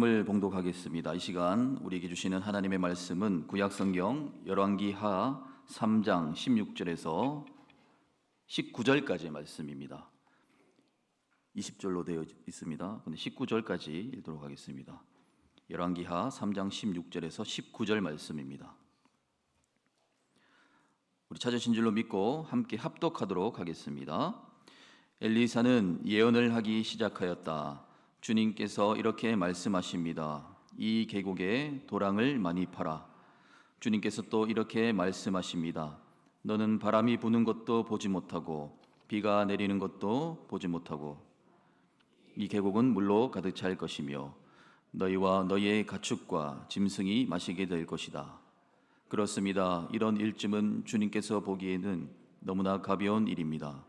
을 봉독하겠습니다. 이 시간 우리에게 주시는 하나님의 말씀은 구약성경 열왕기하 3장 16절에서 19절까지의 말씀입니다. 20절로 되어 있습니다. 근데 19절까지 읽도록 하겠습니다. 열왕기하 3장 16절에서 19절 말씀입니다. 우리 찾으신 줄로 믿고 함께 합독하도록 하겠습니다. 엘리사는 예언을 하기 시작하였다. 주님께서 이렇게 말씀하십니다. 이 계곡에 도랑을 많이 파라. 주님께서 또 이렇게 말씀하십니다. 너는 바람이 부는 것도 보지 못하고 비가 내리는 것도 보지 못하고 이 계곡은 물로 가득 찰 것이며 너희와 너희의 가축과 짐승이 마시게 될 것이다. 그렇습니다. 이런 일쯤은 주님께서 보기에는 너무나 가벼운 일입니다.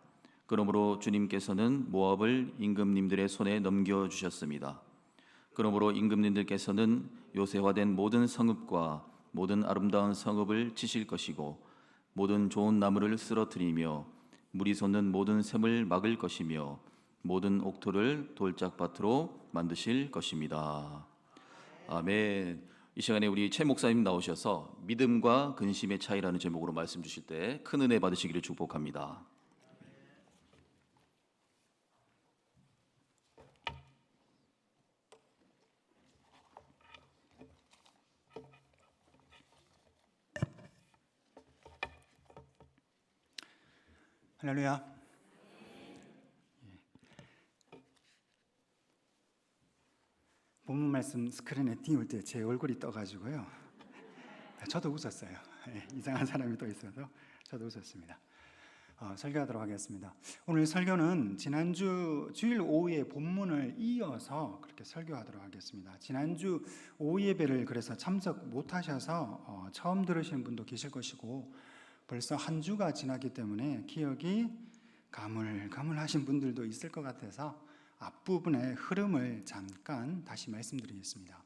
그러므로 주님께서는 모압을 임금님들의 손에 넘겨주셨습니다. 그러므로 임금님들께서는 요새화된 모든 성읍과 모든 아름다운 성읍을 치실 것이고 모든 좋은 나무를 쓰러뜨리며 물이 솟는 모든 샘을 막을 것이며 모든 옥토를 돌짝밭으로 만드실 것입니다. 아멘. 이 시간에 우리 최 목사님 나오셔서 믿음과 근심의 차이라는 제목으로 말씀 주실 때 큰 은혜 받으시기를 축복합니다. 할렐루야. 본문 말씀 스크린에 띄울 때 제 얼굴이 떠가지고요. 저도 웃었어요. 이상한 사람이 또 있어서 저도 웃었습니다. 설교하도록 하겠습니다. 오늘 설교는 지난주 주일 오후에 본문을 이어서 그렇게 설교하도록 하겠습니다. 지난주 오후 예배를 그래서 참석 못하셔서 처음 들으시는 분도 계실 것이고 벌써 한 주가 지났기 때문에 기억이 가물가물하신 분들도 있을 것 같아서 앞부분의 흐름을 잠깐 다시 말씀드리겠습니다.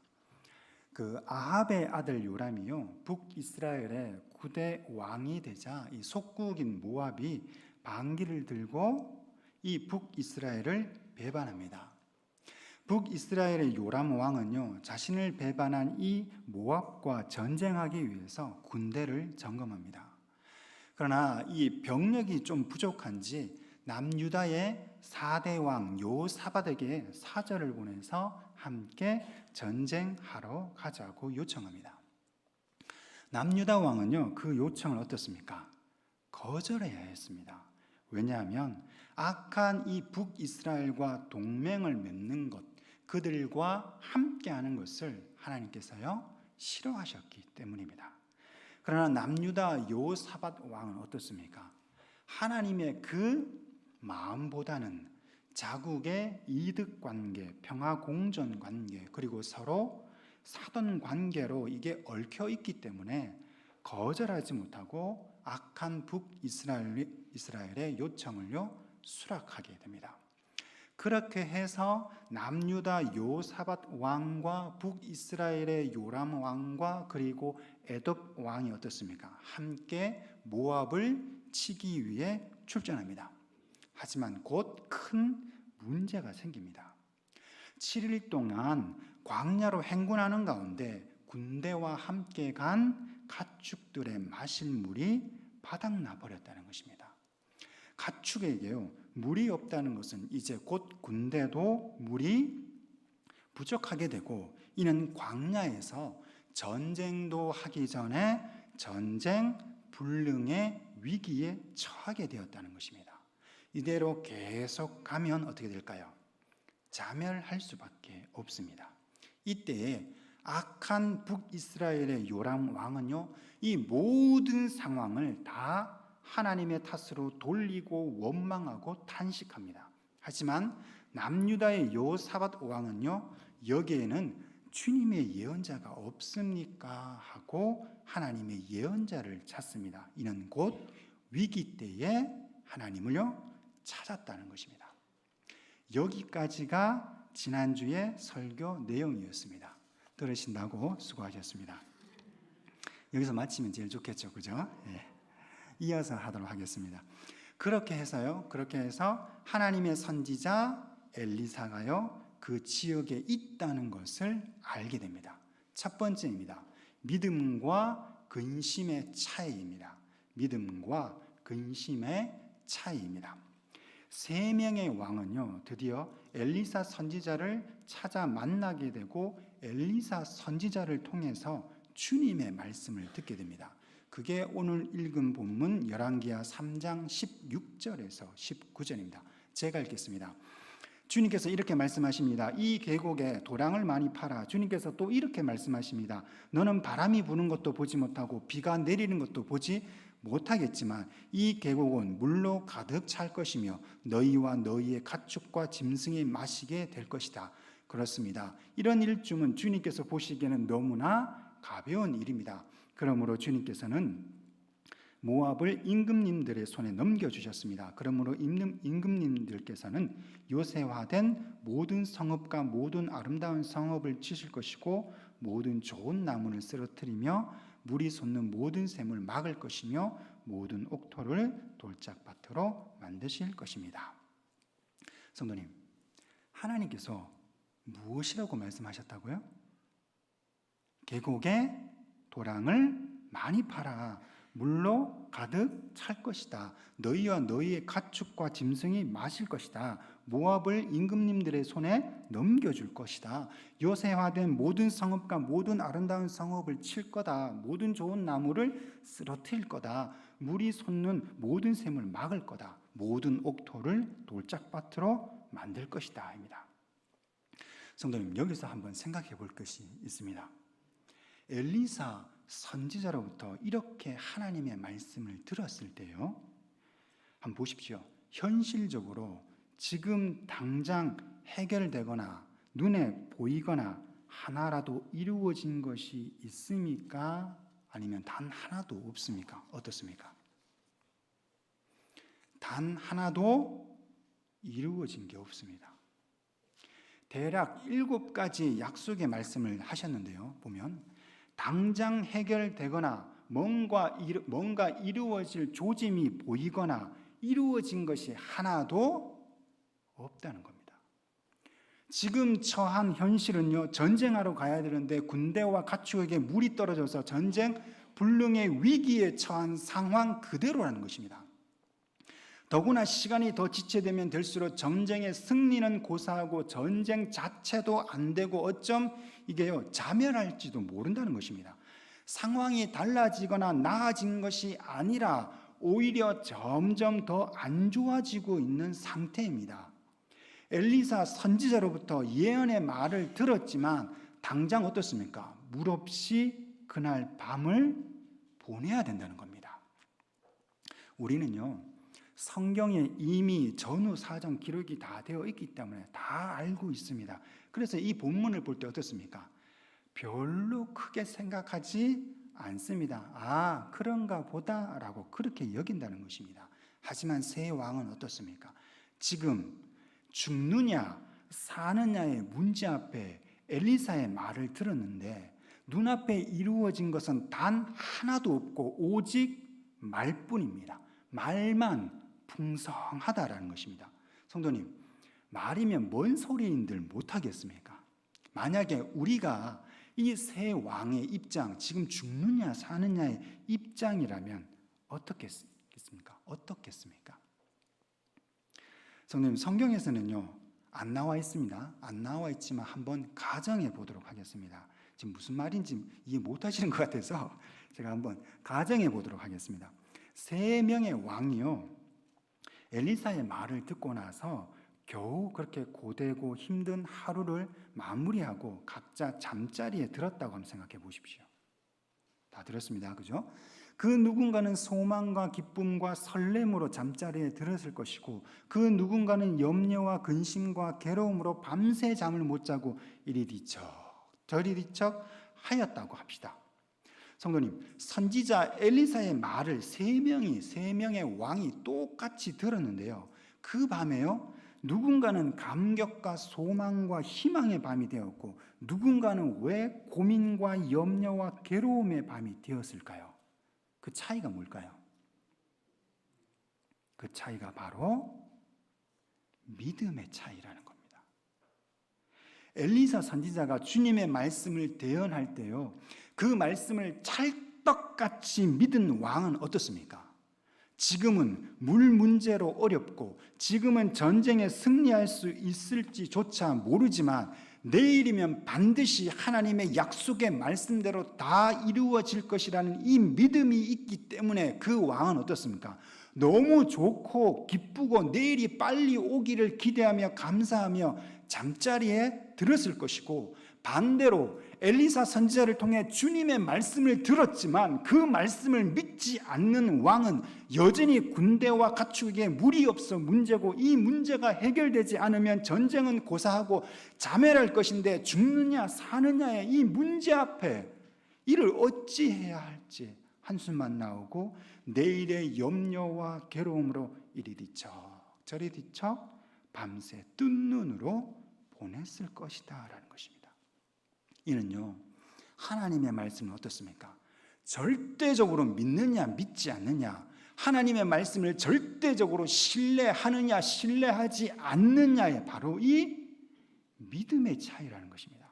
그 아합의 아들 요람이요, 북이스라엘의 9대 왕이 되자 이 속국인 모압이 반기를 들고 이 북이스라엘을 배반합니다. 북이스라엘의 요람 왕은요, 자신을 배반한 이 모압과 전쟁하기 위해서 군대를 점검합니다. 그러나 이 병력이 좀 부족한지 남유다의 4대 왕 요사밧에게 사절을 보내서 함께 전쟁하러 가자고 요청합니다. 남유다 왕은요, 그 요청을 어떻습니까? 거절해야 했습니다. 왜냐하면 악한 이 북이스라엘과 동맹을 맺는 것, 그들과 함께하는 것을 하나님께서요 싫어하셨기 때문입니다. 그러나 남유다 요사밧 왕은 어떻습니까? 하나님의 그 마음보다는 자국의 이득 관계, 평화 공존 관계, 그리고 서로 사돈 관계로 이게 얽혀 있기 때문에 거절하지 못하고 악한 북이스라엘의 요청을요 수락하게 됩니다. 그렇게 해서 남유다 요사밧 왕과 북이스라엘의 요람 왕과 그리고 에돔 왕이 어떻습니까? 함께 모압을 치기 위해 출전합니다. 하지만 곧 큰 문제가 생깁니다. 7일 동안 광야로 행군하는 가운데 군대와 함께 간 가축들의 마실 물이 바닥나 버렸다는 것입니다. 가축에게요 물이 없다는 것은 이제 곧 군대도 물이 부족하게 되고 이는 광야에서 전쟁도 하기 전에 전쟁 불능의 위기에 처하게 되었다는 것입니다. 이대로 계속 가면 어떻게 될까요? 자멸할 수밖에 없습니다. 이때에 악한 북이스라엘의 요람 왕은요 이 모든 상황을 다 하나님의 탓으로 돌리고 원망하고 탄식합니다. 하지만 남유다의 요사밧 왕은요 여기에는 주님의 예언자가 없습니까? 하고 하나님의 예언자를 찾습니다. 이는 곧 위기 때에 하나님을요 찾았다는 것입니다. 여기까지가 지난주의 설교 내용이었습니다. 들으신다고 수고하셨습니다. 여기서 마치면 제일 좋겠죠, 그죠? 네. 이어서 하도록 하겠습니다. 그렇게 해서 하나님의 선지자 엘리사가요 그 지역에 있다는 것을 알게 됩니다. 첫 번째입니다. 믿음과 근심의 차이입니다. 믿음과 근심의 차이입니다. 세 명의 왕은요, 드디어 엘리사 선지자를 찾아 만나게 되고 엘리사 선지자를 통해서 주님의 말씀을 듣게 됩니다. 그게 오늘 읽은 본문 열왕기하 3장 16절에서 19절입니다. 제가 읽겠습니다. 주님께서 이렇게 말씀하십니다. 이 계곡에 도랑을 많이 팔아. 주님께서 또 이렇게 말씀하십니다. 너는 바람이 부는 것도 보지 못하고 비가 내리는 것도 보지 못하겠지만 이 계곡은 물로 가득 찰 것이며 너희와 너희의 가축과 짐승이 마시게 될 것이다. 그렇습니다. 이런 일쯤은 주님께서 보시기에는 너무나 가벼운 일입니다. 그러므로 주님께서는 모압을 임금님들의 손에 넘겨주셨습니다. 그러므로 임금님들께서는 요새화된 모든 성읍과 모든 아름다운 성읍을 치실 것이고 모든 좋은 나무를 쓰러뜨리며 물이 솟는 모든 샘을 막을 것이며 모든 옥토를 돌짝밭으로 만드실 것입니다. 성도님, 하나님께서 무엇이라고 말씀하셨다고요? 계곡에 도랑을 많이 팔아 물로 가득 찰 것이다. 너희와 너희의 가축과 짐승이 마실 것이다. 모압을 임금님들의 손에 넘겨줄 것이다. 요새화된 모든 성읍과 모든 아름다운 성읍을 칠 거다. 모든 좋은 나무를 쓰러뜨릴 거다. 물이 솟는 모든 샘을 막을 거다. 모든 옥토를 돌짝밭으로 만들 것이다. 입니다. 성도님, 여기서 한번 생각해 볼 것이 있습니다. 엘리사 선지자로부터 이렇게 하나님의 말씀을 들었을 때요, 한번 보십시오. 현실적으로 지금 당장 해결되거나 눈에 보이거나 하나라도 이루어진 것이 있습니까? 아니면 단 하나도 없습니까? 어떻습니까? 단 하나도 이루어진 게 없습니다. 대략 7가지 약속의 말씀을 하셨는데요, 보면 당장 해결되거나 뭔가 이루어질 조짐이 보이거나 이루어진 것이 하나도 없다는 겁니다. 지금 처한 현실은요, 전쟁하러 가야 되는데 군대와 가축에게 물이 떨어져서 전쟁 불능의 위기에 처한 상황 그대로라는 것입니다. 더구나 시간이 더 지체되면 될수록 전쟁의 승리는 고사하고 전쟁 자체도 안 되고 어쩜 이게요, 자멸할지도 모른다는 것입니다. 상황이 달라지거나 나아진 것이 아니라 오히려 점점 더 안 좋아지고 있는 상태입니다. 엘리사 선지자로부터 예언의 말을 들었지만 당장 어떻습니까? 물 없이 그날 밤을 보내야 된다는 겁니다. 우리는요, 성경에 이미 전후 사정 기록이 다 되어 있기 때문에 다 알고 있습니다. 그래서 이 본문을 볼 때 어떻습니까? 별로 크게 생각하지 않습니다. 아, 그런가 보다라고 그렇게 여긴다는 것입니다. 하지만 세 왕은 어떻습니까? 지금 죽느냐 사느냐의 문제 앞에 엘리사의 말을 들었는데 눈앞에 이루어진 것은 단 하나도 없고 오직 말뿐입니다. 말만 풍성하다라는 것입니다. 성도님, 말이면 뭔 소리인들 못하겠습니까? 만약에 우리가 이 세 왕의 입장, 지금 죽느냐 사느냐의 입장이라면 어떻겠습니까? 어떻겠습니까? 성도님, 성경에서는요, 안 나와 있습니다. 안 나와 있지만 한번 가정해 보도록 하겠습니다. 지금 무슨 말인지 이해 못 하시는 것 같아서 제가 한번 가정해 보도록 하겠습니다. 3명의 왕이요, 엘리사의 말을 듣고 나서 겨우 그렇게 고되고 힘든 하루를 마무리하고 각자 잠자리에 들었다고 한번 생각해 보십시오. 다 들었습니다. 그죠? 그 누군가는 소망과 기쁨과 설렘으로 잠자리에 들었을 것이고 그 누군가는 염려와 근심과 괴로움으로 밤새 잠을 못 자고 이리 뒤척 저리 뒤척 하였다고 합시다. 성도님, 선지자 엘리사의 말을 세 명의 왕이 똑같이 들었는데요, 그 밤에요, 누군가는 감격과 소망과 희망의 밤이 되었고 누군가는 왜 고민과 염려와 괴로움의 밤이 되었을까요? 그 차이가 뭘까요? 그 차이가 바로 믿음의 차이라는 겁니다. 엘리사 선지자가 주님의 말씀을 대언할 때요, 그 말씀을 찰떡같이 믿은 왕은 어떻습니까? 지금은 물 문제로 어렵고 지금은 전쟁에 승리할 수 있을지조차 모르지만 내일이면 반드시 하나님의 약속의 말씀대로 다 이루어질 것이라는 이 믿음이 있기 때문에 그 왕은 어떻습니까? 너무 좋고 기쁘고 내일이 빨리 오기를 기대하며 감사하며 잠자리에 들었을 것이고, 반대로 엘리사 선지자를 통해 주님의 말씀을 들었지만 그 말씀을 믿지 않는 왕은 여전히 군대와 가축에게 물이 없어 문제고, 이 문제가 해결되지 않으면 전쟁은 고사하고 자멸할 것인데 죽느냐 사느냐의 이 문제 앞에 이를 어찌해야 할지 한숨만 나오고 내일의 염려와 괴로움으로 이리 뒤척 저리 뒤척 밤새 뜬 눈으로 보냈을 것이다 라는 것입니다. 이는요, 하나님의 말씀은 어떻습니까? 절대적으로 믿느냐 믿지 않느냐, 하나님의 말씀을 절대적으로 신뢰하느냐 신뢰하지 않느냐의 바로 이 믿음의 차이라는 것입니다.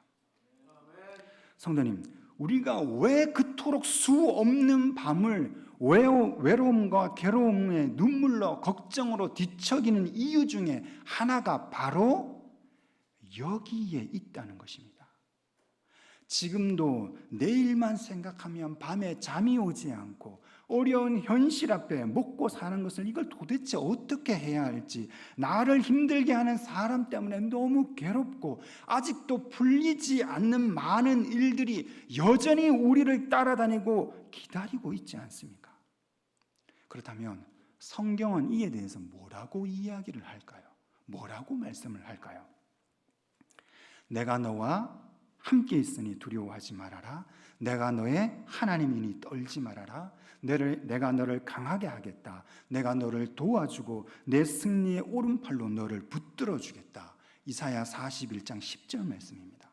성도님, 우리가 왜 그토록 수 없는 밤을 외로움과 괴로움의 눈물로 걱정으로 뒤척이는 이유 중에 하나가 바로 여기에 있다는 것입니다. 지금도 내일만 생각하면 밤에 잠이 오지 않고 어려운 현실 앞에 먹고 사는 것을 이걸 도대체 어떻게 해야 할지, 나를 힘들게 하는 사람 때문에 너무 괴롭고 아직도 풀리지 않는 많은 일들이 여전히 우리를 따라다니고 기다리고 있지 않습니까? 그렇다면 성경은 이에 대해서 뭐라고 이야기를 할까요? 뭐라고 말씀을 할까요? 내가 너와 함께 있으니 두려워하지 말아라. 내가 너의 하나님이니 떨지 말아라. 내가 너를 강하게 하겠다. 내가 너를 도와주고 내 승리의 오른팔로 너를 붙들어 주겠다. 이사야 41장 10절 말씀입니다.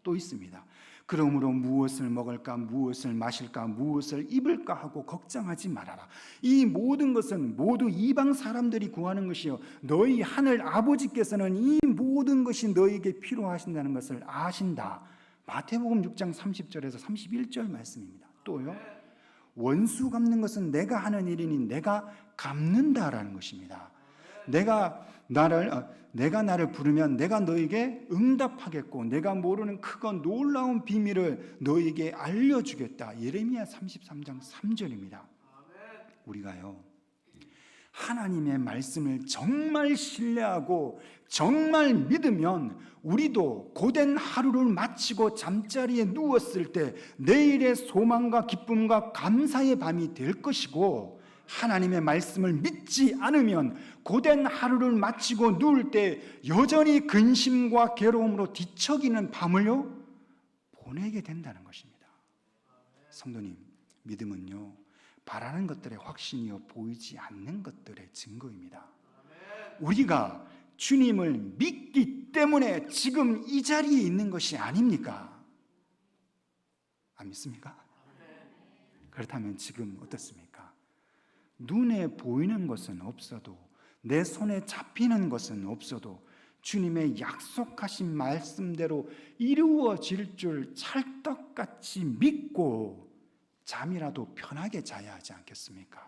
또 있습니다. 그러므로 무엇을 먹을까, 무엇을 마실까, 무엇을 입을까 하고 걱정하지 말아라. 이 모든 것은 모두 이방 사람들이 구하는 것이요, 너희 하늘 아버지께서는 이 모든 것이 너희에게 필요하신다는 것을 아신다. 마태복음 6장 30절에서 31절 말씀입니다. 또요, 원수 갚는 것은 내가 하는 일이니 내가 갚는다라는 것입니다. 내가 나를 부르면 내가 너에게 응답하겠고 내가 모르는 크고 놀라운 비밀을 너에게 알려주겠다. 예레미야 33장 3절입니다. 우리가요, 하나님의 말씀을 정말 신뢰하고 정말 믿으면 우리도 고된 하루를 마치고 잠자리에 누웠을 때 내일의 소망과 기쁨과 감사의 밤이 될 것이고, 하나님의 말씀을 믿지 않으면 고된 하루를 마치고 누울 때 여전히 근심과 괴로움으로 뒤척이는 밤을요 보내게 된다는 것입니다. 성도님, 믿음은요 바라는 것들의 확신이요 보이지 않는 것들의 증거입니다. 우리가 주님을 믿기 때문에 지금 이 자리에 있는 것이 아닙니까? 안 믿습니까? 그렇다면 지금 어떻습니까? 눈에 보이는 것은 없어도, 내 손에 잡히는 것은 없어도 주님의 약속하신 말씀대로 이루어질 줄 찰떡같이 믿고 잠이라도 편하게 자야 하지 않겠습니까?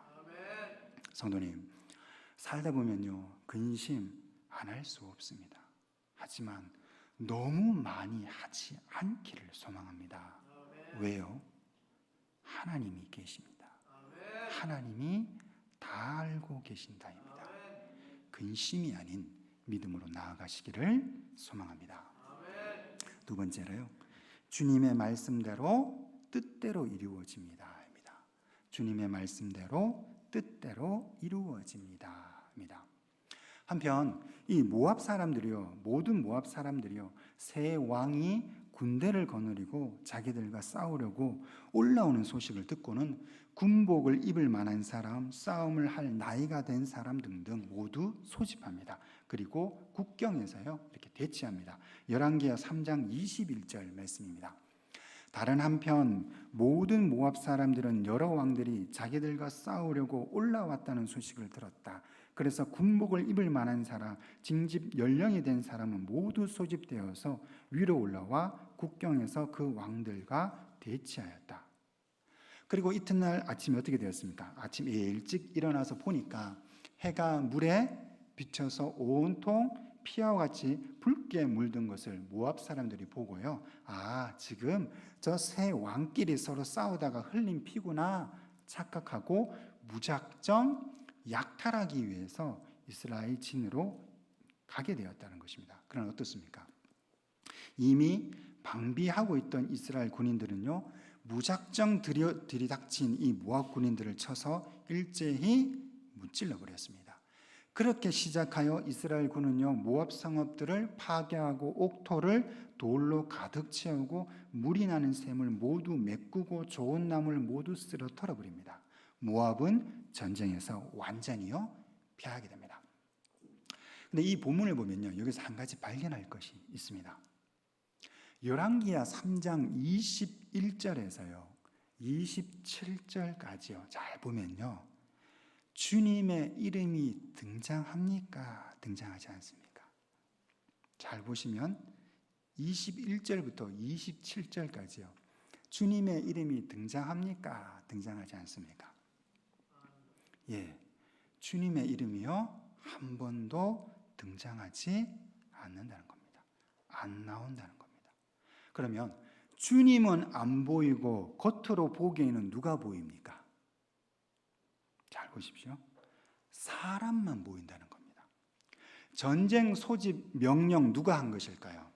성도님, 살다 보면요 근심 안 할 수 없습니다. 하지만 너무 많이 하지 않기를 소망합니다. 왜요? 하나님이 계십니다. 하나님이 다 알고 계신다입니다. 근심이 아닌 믿음으로 나아가시기를 소망합니다. 두 번째로요, 주님의 말씀대로 뜻대로 이루어집니다. 주님의 말씀대로 뜻대로 이루어집니다. 한편 이 모압 사람들이요, 모든 모압 사람들이요, 새 왕이 군대를 거느리고 자기들과 싸우려고 올라오는 소식을 듣고는 군복을 입을 만한 사람, 싸움을 할 나이가 된 사람 등등 모두 소집합니다. 그리고 국경에서요 이렇게 대치합니다. 열왕기하 3장 21절 말씀입니다. 다른 한편 모든 모압 사람들은 여러 왕들이 자기들과 싸우려고 올라왔다는 소식을 들었다. 그래서 군복을 입을 만한 사람, 징집 연령이 된 사람은 모두 소집되어서 위로 올라와 국경에서 그 왕들과 대치하였다. 그리고 이튿날 아침에 어떻게 되었습니까? 아침에 일찍 일어나서 보니까 해가 물에 비쳐서 온통 피와 같이 붉게 물든 것을 모압 사람들이 보고요. 아, 지금 저 세 왕끼리 서로 싸우다가 흘린 피구나 착각하고 무작정 약탈하기 위해서 이스라엘 진으로 가게 되었다는 것입니다. 그러나 어떻습니까? 이미 방비하고 있던 이스라엘 군인들은요, 무작정 들이닥친 이 모압 군인들을 쳐서 일제히 무찔러 버렸습니다. 그렇게 시작하여 이스라엘 군은요, 모압 성읍들을 파괴하고 옥토를 돌로 가득 채우고 물이 나는 샘을 모두 메꾸고 좋은 나무를 모두 쓸어 털어버립니다. 모압은 전쟁에서 완전히요 패하게 됩니다. 근데 이 본문을 보면요, 여기서 한 가지 발견할 것이 있습니다. 열왕기하 3장 21절에서요 27절까지요 잘 보면요, 주님의 이름이 등장합니까? 등장하지 않습니까? 잘 보시면 21절부터 27절까지요 주님의 이름이 등장합니까? 등장하지 않습니까? 예, 주님의 이름이요 한 번도 등장하지 않는다는 겁니다. 안 나온다는 겁니다. 그러면 주님은 안 보이고 겉으로 보기에는 누가 보입니까? 잘 보십시오. 사람만 보인다는 겁니다. 전쟁 소집 명령 누가 한 것일까요?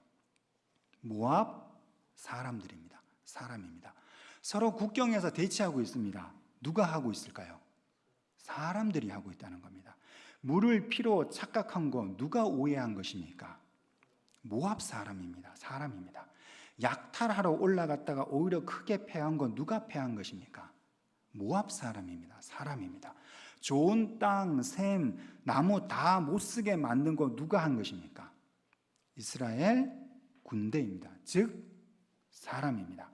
모압 사람들입니다. 사람입니다. 서로 국경에서 대치하고 있습니다. 누가 하고 있을까요? 사람들이 하고 있다는 겁니다. 물을 피로 착각한 거 누가 오해한 것입니까? 모압 사람입니다. 사람입니다. 약탈하러 올라갔다가 오히려 크게 패한 건 누가 패한 것입니까? 모압 사람입니다. 사람입니다. 좋은 땅, 샘, 나무 다 못 쓰게 만든 거 누가 한 것입니까? 이스라엘 군대입니다. 즉 사람입니다.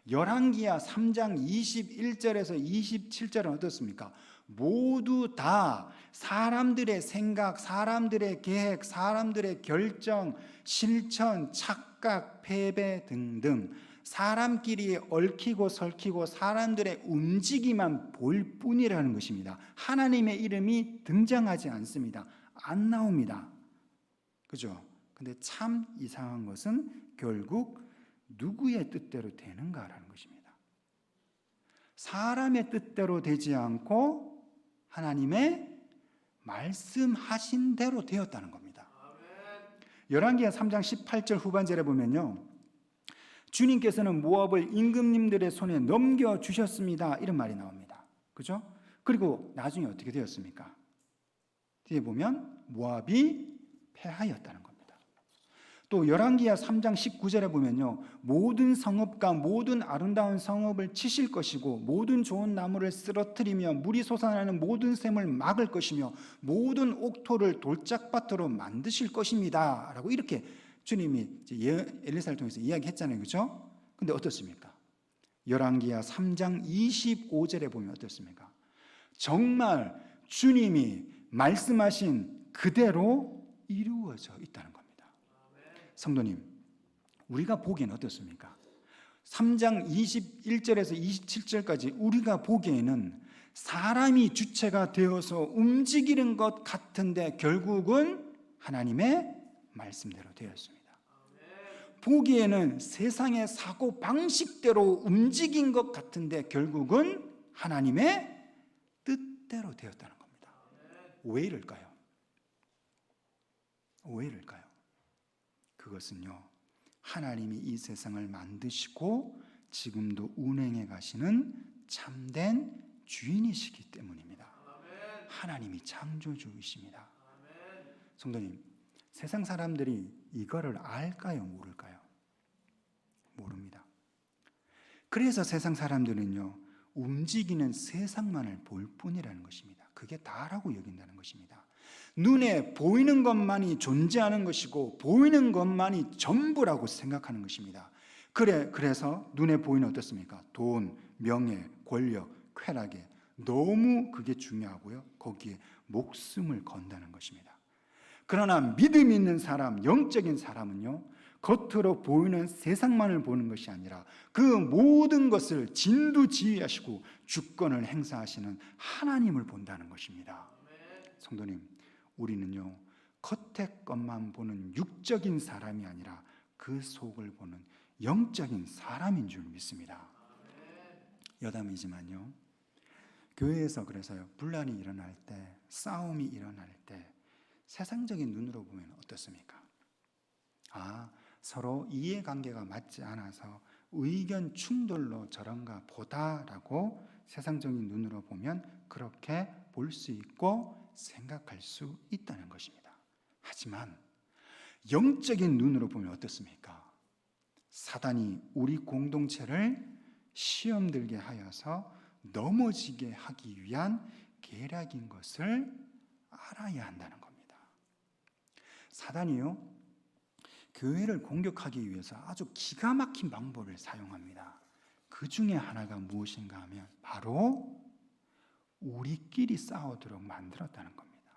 열왕기하 3장 21절에서 27절은 어떻습니까? 모두 다 사람들의 생각, 사람들의 계획, 사람들의 결정, 실천, 착각, 패배 등등 사람끼리 얽히고 설키고 사람들의 움직임만 보일 뿐이라는 것입니다. 하나님의 이름이 등장하지 않습니다. 안 나옵니다. 그죠? 근데 참 이상한 것은 결국 누구의 뜻대로 되는가라는 것입니다. 사람의 뜻대로 되지 않고 하나님의 말씀하신 대로 되었다는 겁니다. 열왕기하 3장 18절 후반절에 보면요, 주님께서는 모압을 임금님들의 손에 넘겨주셨습니다, 이런 말이 나옵니다. 그죠? 그리고 나중에 어떻게 되었습니까? 뒤에 보면 모압이 패하였다는 겁니다. 또 열왕기하 3장 19절에 보면요, 모든 성읍과 모든 아름다운 성읍을 치실 것이고 모든 좋은 나무를 쓰러뜨리며 물이 솟아나는 모든 샘을 막을 것이며 모든 옥토를 돌짝밭으로 만드실 것입니다 라고 이렇게 주님이 엘리사를 통해서 이야기했잖아요. 그렇죠? 근데 어떻습니까? 열왕기하 3장 25절에 보면 어떻습니까? 정말 주님이 말씀하신 그대로 이루어져 있다는 겁니다. 성도님, 우리가 보기에는 어떻습니까? 3장 21절에서 27절까지 우리가 보기에는 사람이 주체가 되어서 움직이는 것 같은데 결국은 하나님의 말씀대로 되었습니다. 보기에는 세상의 사고 방식대로 움직인 것 같은데 결국은 하나님의 뜻대로 되었다는 겁니다. 왜 이럴까요? 왜 이럴까요? 그것은요, 하나님이 이 세상을 만드시고 지금도 운행해 가시는 참된 주인이시기 때문입니다. 하나님이 창조주이십니다. 성도님, 세상 사람들이 이거를 알까요? 모를까요? 모릅니다. 그래서 세상 사람들은요, 움직이는 세상만을 볼 뿐이라는 것입니다. 그게 다라고 여긴다는 것입니다. 눈에 보이는 것만이 존재하는 것이고 보이는 것만이 전부라고 생각하는 것입니다. 그래서 눈에 보이는 어떻습니까? 돈, 명예, 권력, 쾌락에 너무 그게 중요하고요. 거기에 목숨을 건다는 것입니다. 그러나 믿음 있는 사람, 영적인 사람은요, 겉으로 보이는 세상만을 보는 것이 아니라 그 모든 것을 진두지휘하시고 주권을 행사하시는 하나님을 본다는 것입니다. 성도님, 우리는요, 겉의 것만 보는 육적인 사람이 아니라 그 속을 보는 영적인 사람인 줄 믿습니다. 여담이지만요, 교회에서 그래서요, 분란이 일어날 때, 싸움이 일어날 때 세상적인 눈으로 보면 어떻습니까? 서로 이해관계가 맞지 않아서 의견 충돌로 저런가 보다라고 세상적인 눈으로 보면 그렇게 볼 수 있고 생각할 수 있다는 것입니다. 하지만 영적인 눈으로 보면 어떻습니까? 사단이 우리 공동체를 시험 들게 하여서 넘어지게 하기 위한 계략인 것을 알아야 한다는 겁니다. 사단이요, 교회를 공격하기 위해서 아주 기가 막힌 방법을 사용합니다. 그 중에 하나가 무엇인가 하면 바로 우리끼리 싸우도록 만들었다는 겁니다.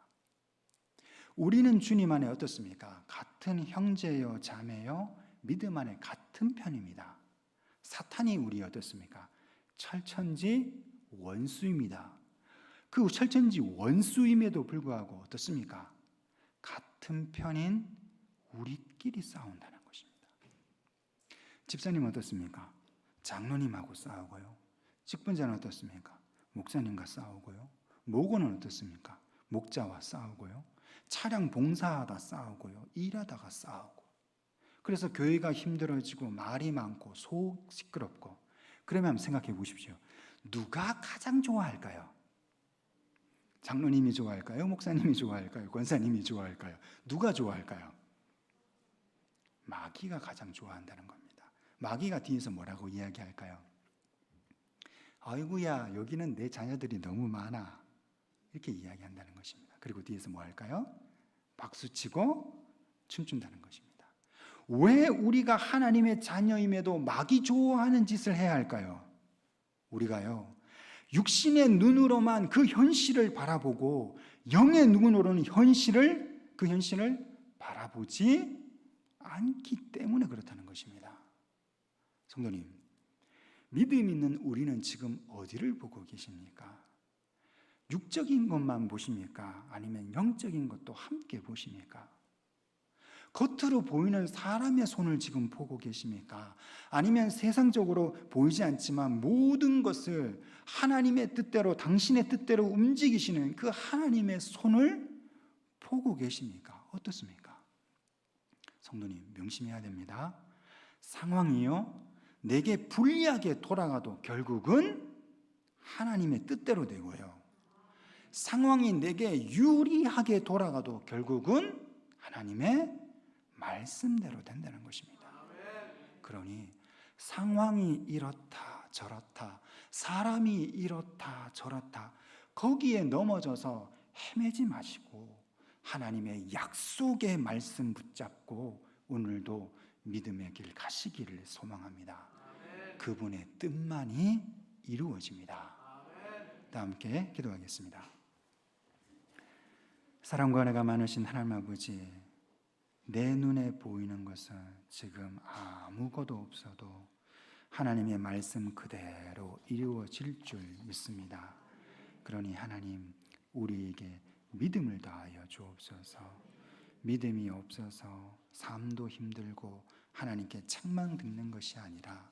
우리는 주님 안에 어떻습니까? 같은 형제요 자매요 믿음 안에 같은 편입니다. 사탄이 우리 어떻습니까? 철천지 원수입니다. 그 철천지 원수임에도 불구하고 어떻습니까? 같은 편인 우리끼리 싸운다는 것입니다. 집사님 어떻습니까? 장로님하고 싸우고요. 직분자는 어떻습니까? 목사님과 싸우고요. 목원은 어떻습니까? 목자와 싸우고요. 차량 봉사하다 싸우고요. 일하다가 싸우고. 그래서 교회가 힘들어지고 말이 많고 속 시끄럽고. 그러면 한번 생각해 보십시오. 누가 가장 좋아할까요? 장로님이 좋아할까요? 목사님이 좋아할까요? 권사님이 좋아할까요? 누가 좋아할까요? 마귀가 가장 좋아한다는 겁니다. 마귀가 뒤에서 뭐라고 이야기할까요? 아이고야, 여기는 내 자녀들이 너무 많아. 이렇게 이야기한다는 것입니다. 그리고 뒤에서 뭐 할까요? 박수치고 춤춘다는 것입니다. 왜 우리가 하나님의 자녀임에도 마귀 좋아하는 짓을 해야 할까요? 우리가요, 육신의 눈으로만 그 현실을 바라보고 영의 눈으로는 그 현실을 바라보지 않기 때문에 그렇다는 것입니다. 성도님, 믿음 있는 우리는 지금 어디를 보고 계십니까? 육적인 것만 보십니까? 아니면 영적인 것도 함께 보십니까? 겉으로 보이는 사람의 손을 지금 보고 계십니까? 아니면 세상적으로 보이지 않지만 모든 것을 하나님의 뜻대로, 당신의 뜻대로 움직이시는 그 하나님의 손을 보고 계십니까? 어떻습니까? 성도님, 명심해야 됩니다. 상황이요, 내게 불리하게 돌아가도 결국은 하나님의 뜻대로 되고요, 상황이 내게 유리하게 돌아가도 결국은 하나님의 말씀대로 된다는 것입니다. 그러니 상황이 이렇다 저렇다, 사람이 이렇다 저렇다, 거기에 넘어져서 헤매지 마시고 하나님의 약속의 말씀 붙잡고 오늘도 믿음의 길 가시기를 소망합니다. 그분의 뜻만이 이루어집니다. 다 함께 기도하겠습니다. 사랑과 은혜가 많으신 하나님 아버지, 내 눈에 보이는 것은 지금 아무것도 없어도 하나님의 말씀 그대로 이루어질 줄 믿습니다. 그러니 하나님, 우리에게 믿음을 다하여 주옵소서. 믿음이 없어서 삶도 힘들고 하나님께 책망 듣는 것이 아니라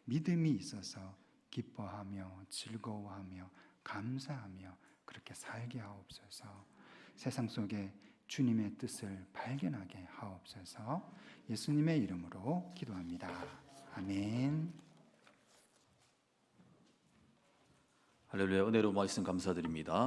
믿음이 있어서 기뻐하며 즐거워하며 감사하며 그렇게 살게 하옵소서. 세상 속에 주님의 뜻을 발견하게 하옵소서. 예수님의 이름으로 기도합니다. 아멘. 할렐루야. 은혜로 말씀 감사드립니다.